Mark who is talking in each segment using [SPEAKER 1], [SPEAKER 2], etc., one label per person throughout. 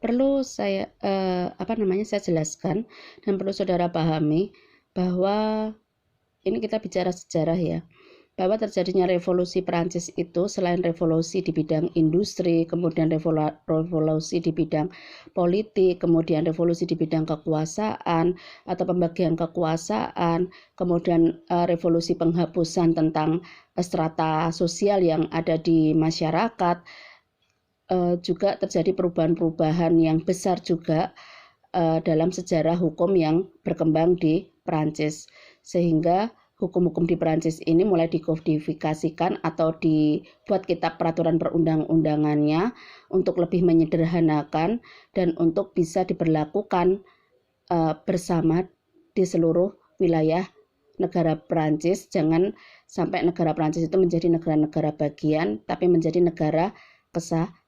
[SPEAKER 1] perlu saya saya jelaskan dan perlu saudara pahami bahwa ini kita bicara sejarah ya, bahwa terjadinya revolusi Prancis itu selain revolusi di bidang industri, kemudian revolusi di bidang politik, kemudian revolusi di bidang kekuasaan atau pembagian kekuasaan, kemudian revolusi penghapusan tentang strata sosial yang ada di masyarakat, juga terjadi perubahan-perubahan yang besar juga dalam sejarah hukum yang berkembang di Prancis, sehingga hukum-hukum di Prancis ini mulai dikodifikasikan atau dibuat kitab peraturan perundang-undangannya untuk lebih menyederhanakan dan untuk bisa diberlakukan bersama di seluruh wilayah negara Prancis. Jangan sampai negara Prancis itu menjadi negara-negara bagian, tapi menjadi negara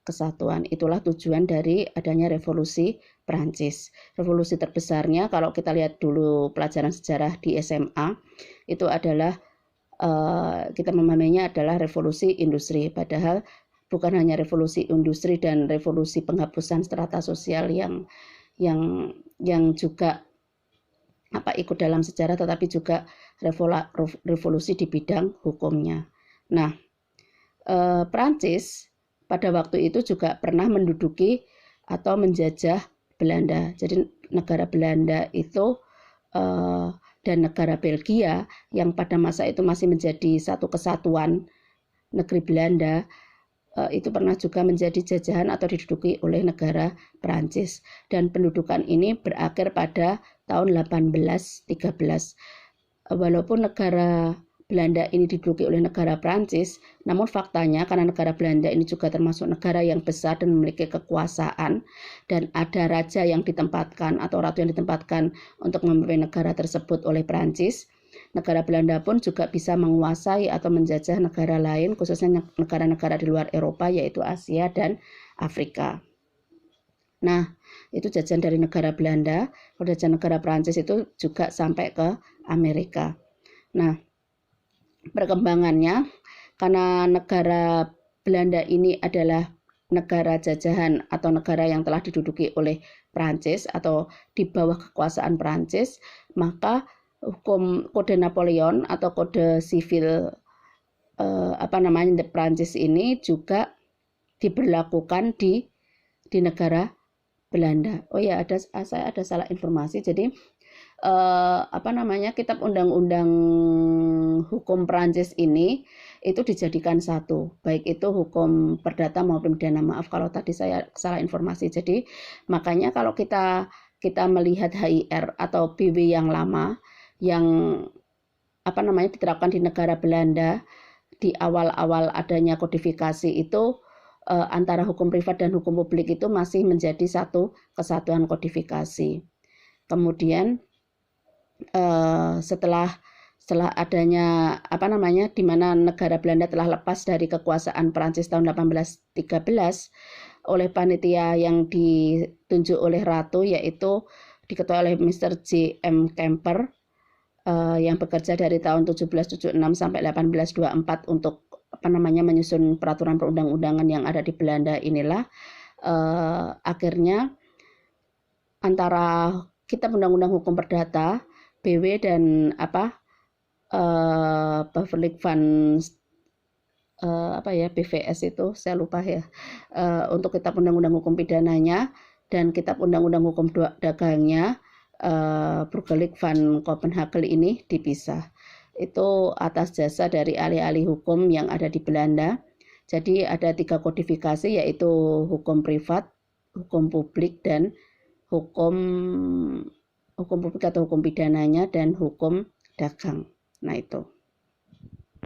[SPEAKER 1] kesatuan. Itulah tujuan dari adanya revolusi Prancis. Revolusi terbesarnya kalau kita lihat dulu pelajaran sejarah di SMA itu adalah kita memahaminya adalah revolusi industri. Padahal bukan hanya revolusi industri dan revolusi penghapusan strata sosial yang juga ikut dalam sejarah, tetapi juga revolusi di bidang hukumnya. Nah, Prancis pada waktu itu juga pernah menduduki atau menjajah Belanda. Jadi negara Belanda itu dan negara Belgia yang pada masa itu masih menjadi satu kesatuan negeri Belanda, itu pernah juga menjadi jajahan atau diduduki oleh negara Prancis. Dan pendudukan ini berakhir pada tahun 1813. Walaupun negara Belanda ini diduduki oleh negara Prancis, namun faktanya karena negara Belanda ini juga termasuk negara yang besar dan memiliki kekuasaan, dan ada raja yang ditempatkan atau ratu yang ditempatkan untuk memimpin negara tersebut oleh Prancis, negara Belanda pun juga bisa menguasai atau menjajah negara lain, khususnya negara-negara di luar Eropa, yaitu Asia dan Afrika. Nah, itu jajahan dari negara Belanda. Kalau jajahan negara Prancis itu juga sampai ke Amerika. Nah, perkembangannya karena negara Belanda ini adalah negara jajahan atau negara yang telah diduduki oleh Prancis atau di bawah kekuasaan Prancis, maka hukum kode Napoleon atau kode sivil Prancis ini juga diberlakukan di negara Belanda. Oh ya, saya ada salah informasi. Jadi kitab undang-undang hukum Prancis ini itu dijadikan satu, baik itu hukum perdata maupun pidana. Maaf kalau tadi saya salah informasi. Jadi makanya kalau kita melihat HIR atau BW yang lama yang diterapkan di negara Belanda di awal-awal adanya kodifikasi itu, antara hukum privat dan hukum publik itu masih menjadi satu kesatuan kodifikasi. Kemudian setelah adanya di mana negara Belanda telah lepas dari kekuasaan Prancis tahun 1813 oleh panitia yang ditunjuk oleh ratu, yaitu diketuai oleh Mr. J. M. Kemper, yang bekerja dari tahun 1776 sampai 1824 untuk menyusun peraturan perundang-undangan yang ada di Belanda. Inilah akhirnya antara Kitab Undang-Undang Hukum Perdata BW dan Beverly van BVS itu saya lupa ya, untuk Kitab Undang-Undang Hukum Pidananya dan Kitab Undang-Undang Hukum Dagangnya, Burgerlijk van Copenhagen ini dipisah. Itu atas jasa dari ahli-ahli hukum yang ada di Belanda. Jadi ada 3 kodifikasi, yaitu hukum privat, hukum publik, dan hukum publik atau hukum pidananya, dan hukum dagang. Nah itu.